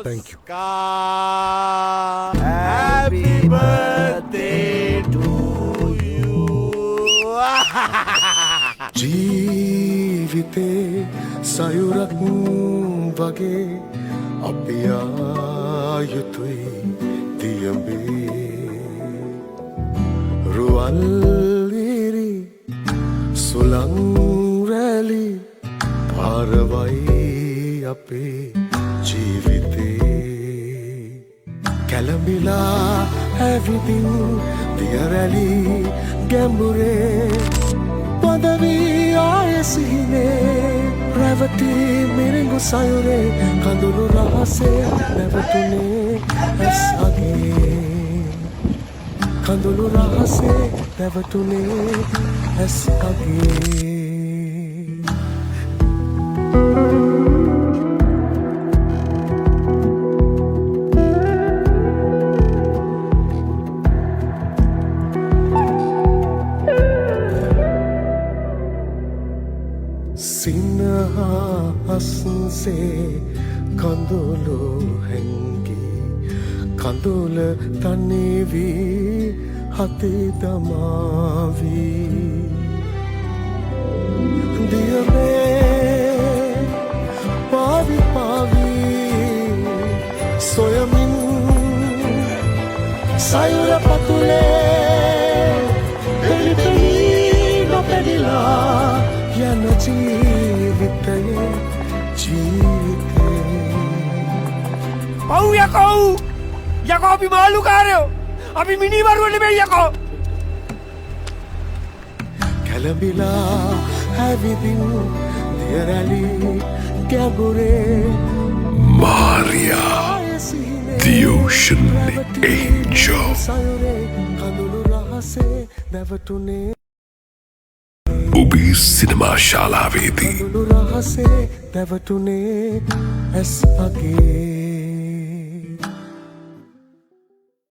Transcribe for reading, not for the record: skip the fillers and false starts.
Thank you. Happy birthday to you. ජීවිතේ සයුරක් වගේ අපි ආයුතුයි දියඹේ රුවල්ලිරි සුළං රැලි පාරවයි අපේ ජීවිතේ කැළඹිලා ඇවිදින් දියරැලි ගැඹුරේ පදවී ආයසිහිනේ රැවටි මිරිඟු සයුරේ කඳුළු රහසේ නැවතුනේ ඇස් අගේ කඳුළු රහසේ නැවතුනේ ඇස් අගේ සිනහසේ කඳුළු හැංගි කඳුල තනිවී හති දමාවී දියමේ පාවි පාවී සොයමින් සයුර පතුලේ පෙළිපෙළි නොපෙඩිලා යන ජීවිතයේ ජීවිතේ පව් යකෝ අපි මාළුකාරයෝ අපි මිනිමරුවෝ නෙමෙයි යකෝ කැළඹිලා ඇවිදින් දියරැලි ගැඹුරේ Maria, the ocean angel. සයුරේ කඳුළු රහසේ නැවතුනේ Ubi Cinema Shalavedhi. කඳුළු රහසේ නැවතුනේ ඇස් අගේ